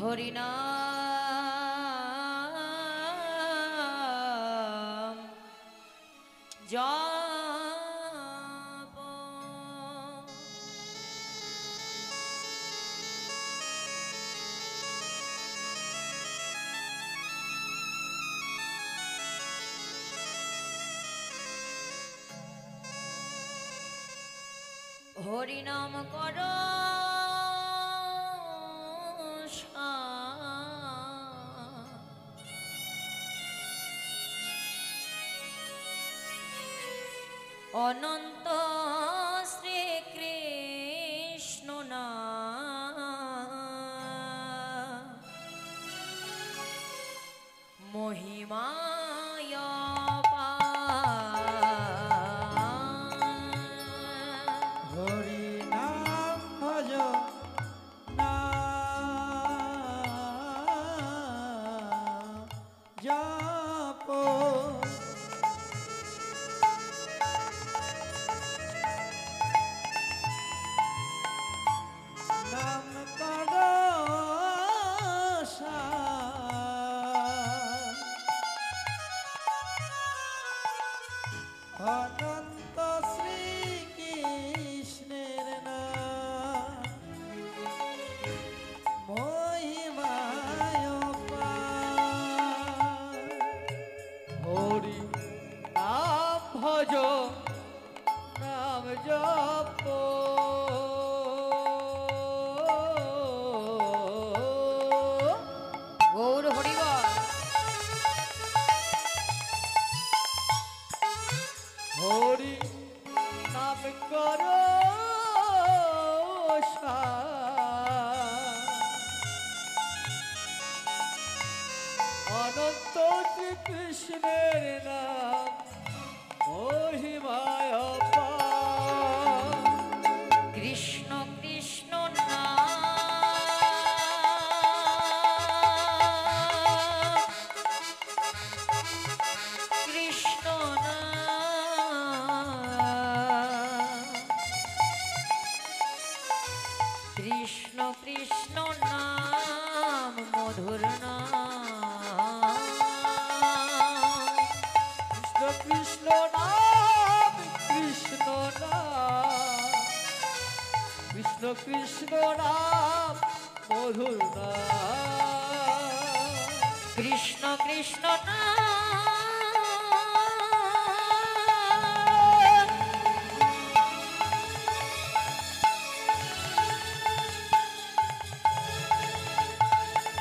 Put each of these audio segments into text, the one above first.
হরিনাম জপ হরিনাম কর অনন্ত শ্রীকৃষ্ণ নাম মহিমায় হরি নাম ভজ জপ নাম কর অনন্ত শ্রীকৃষ্ণের নাম মহিমায় হরি নাম ভজ নাম জপ গৌর হরিবল হরি নাম কর অনন্ত শ্রীকৃষ্ণের নাম মহিমায় কৃষ্ণ কৃষ্ণ কৃষ্ণ কৃষ্ণ কৃষ্ণ নাম মধুর নাম কৃষ্ণ নাম কৃষ্ণ নাম কৃষ্ণ কৃষ্ণ নাম মধুর নাম কৃষ্ণ কৃষ্ণ নাম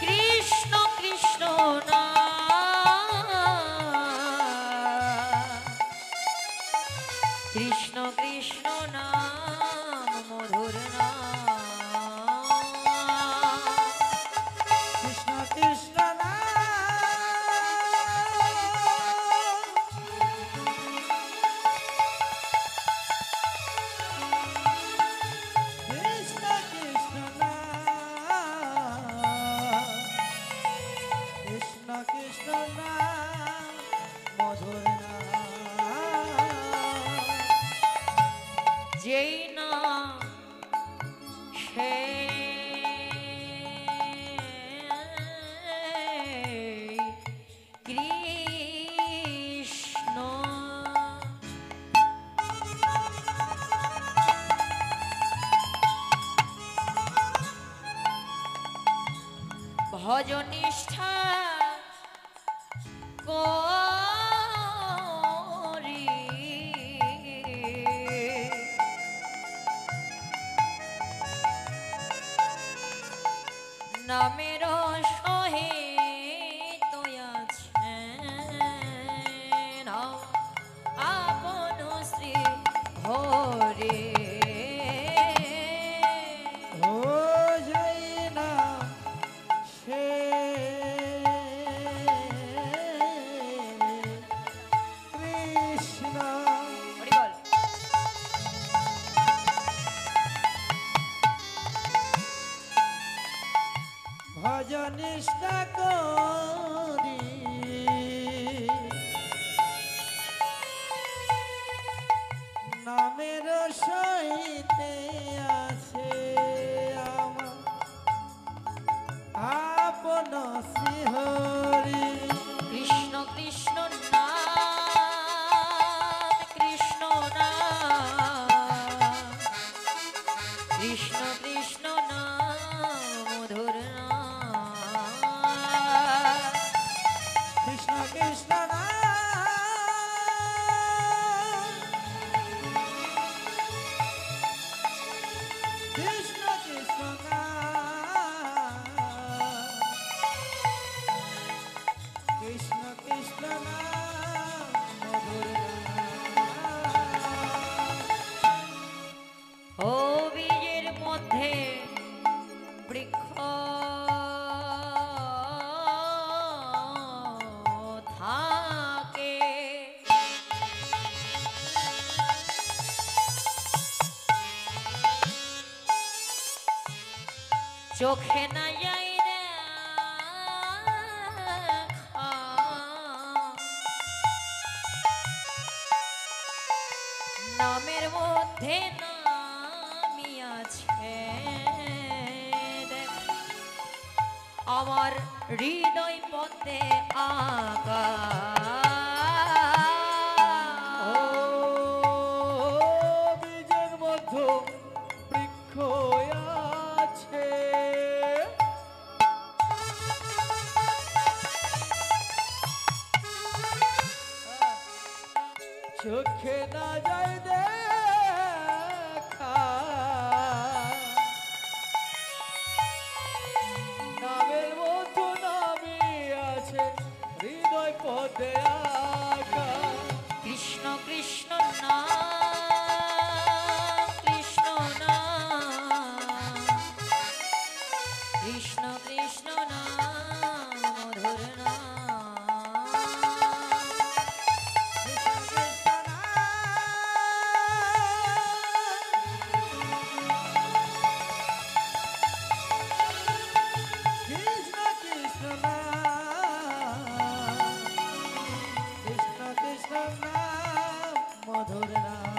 কৃষ্ণ কৃষ্ণ নাম কৃষ্ণ কৃষ্ণ নাম মধুর নাম কৃষ্ণ কৃষ্ণ কৃষ্ণ কৃষ্ণ কৃষ্ণ কৃষ্ণ মধুর যেই না সে কৃষ্ণ ভজনিষ্ঠা করি নামের সহিত আছেন আপন শ্রী হরে ও জয় না সে কৃষ্ণ হরিবল ভজনিষ্ঠা করি নামের সহিতে আছে আমার চোখে না যাই নামের মধ্যে নামি আছে আমার হৃদয় পথে আঁকা বীজের মধ্যে বৃক্ষ আছে চোখে না যায় দেখা নামের মতো নামই আছে হৃদয় পথে আঁকা কৃষ্ণ কৃষ্ণ নাম কৃষ্ণ নাম কৃষ্ণ কৃষ্ণ নাম মধুর নাম কৃষ্ণ কৃষ্ণ নাম কৃষ্ণ কৃষ্ণ নাম মধুর নাম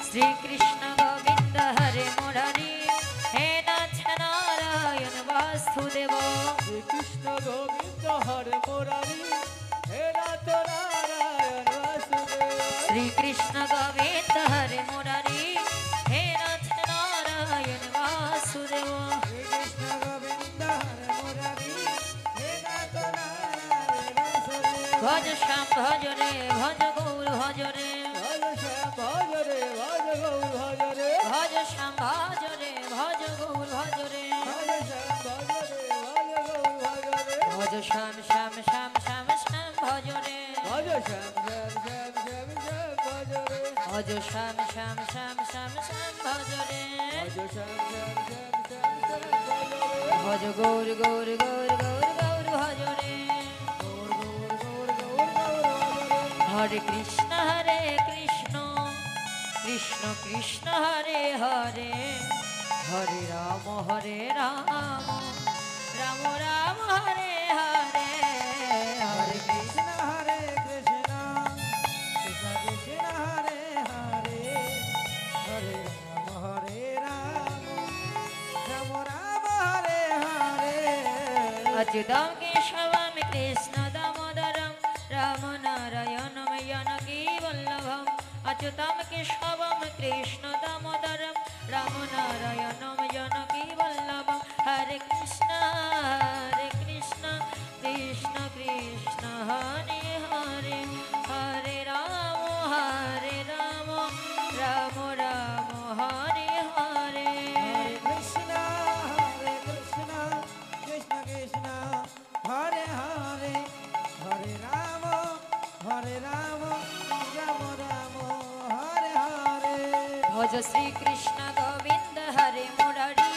শ্রীকৃষ্ণ গোবিন্দ হরে মুরারি হে নাথ নারায়ণ বাসুদেব শ্রীকৃষ্ণ গোবিন্দ হরে মুরারি হে নাথ নারায়ণ বাসুদেব শ্রীকৃষ্ণ গোবিন্দ হরে মুরারি হে নাথ নারায়ণ বাসুদেব শ্রীকৃষ্ণ গোবিন্দ হরে মুরারি হে নাথ নারায়ণ বাসুদেব ভজ শ্যাম ভজ রে ভজ গৌর ভজ রে ভজ শ্যাম ভজ রে ভজ গৌর ভজ রে ভজ শ্যাম ভজ রে ভজ গৌর ভজ রে ভজ শ্যাম ভজ রে ভজ গৌর ভজ রে ভজ শ্যাম শ্যাম শ্যাম শ্যাম শ্যাম ভজ রে ভজ শ্যাম শ্যাম শ্যাম শ্যাম শ্যাম ভজ রে ভজ শ্যাম শ্যাম শ্যাম শ্যাম শ্যাম ভজ রে ভজ শ্যাম শ্যাম শ্যাম শ্যাম শ্যাম ভজ রে ভজ গৌর গৌর গৌর গৌর গৌর ভজ রে গৌর গৌর গৌর গৌর গৌর ভজ রে হরে কৃষ্ণ কৃষ্ণ কৃষ্ণ হরে হরে হরে রাম রাম রাম হরে হরে হরে কৃষ্ণ কৃষ্ণ হরে কৃষ্ণ কৃষ্ণ কৃষ্ণ হরে হরে হরে রাম রাম রাম হরে হরে अच्युतं केशवं कृष्ण दामोदरं राम नारायणं जानकी वल्लभम् अच्युतं केशवं कृष्ण दामोदरं राम नारायणं जानकी वल्लभम् हरे कृष्ण कृष्ण कृष्ण हरे हरे हरे राम राम राम हरे हरे हरे कृष्ण कृष्ण कृष्ण हरे हरे हरे राम राम राम हरे हरे भज श्री कृष्ण गोविंद हरे मुरारी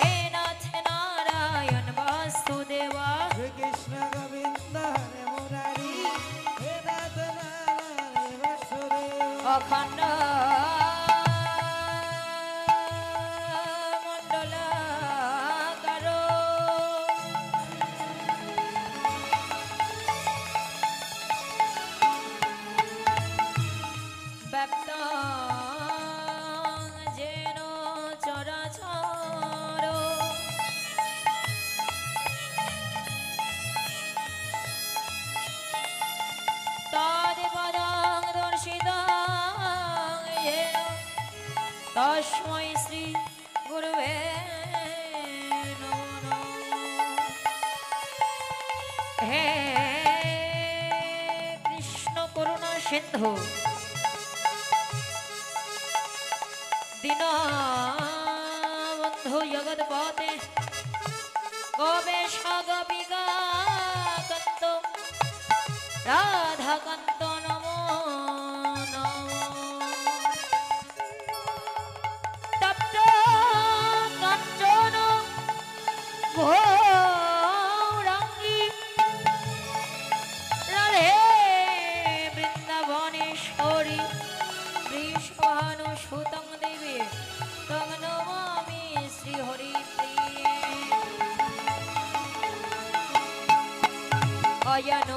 हे नाथ नारायण वासुदेवा श्री कृष्ण गोविंद हरे मुरारी हे नाथ नारायण वासुदेव अखंड मंडलाकारो व्याप्तं येन चराचरो तदेवदं दर्शितं येन तस्मै श्री गुरुवे नमः हे कृष्ण करुणा सिंधु दीनबन्धु जगत्पते गोपेश गोपिकाकान्त राधाकान्त नमो नमो तप्त काञ्चन गौराङ्गी राधे वृन्दावनेश्वरी वृषभानुसुतं देवी तं অয়ন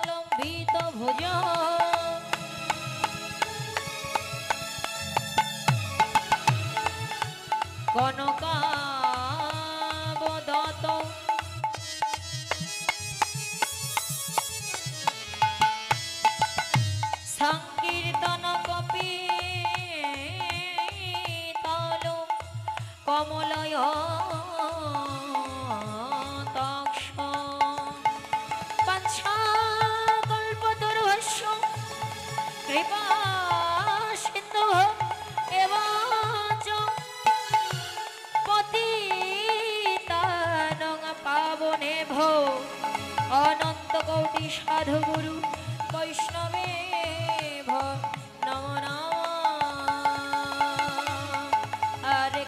লম্বিত ভুজ কনকাবদত সংকীর্তন কপি তল কমলয় তক্ষ কল্পতরুহস্য কৃপা সিন্ধু এবাচ পতিতানং পাবনেভ্যো অনন্ত কোটি সাধু গুরু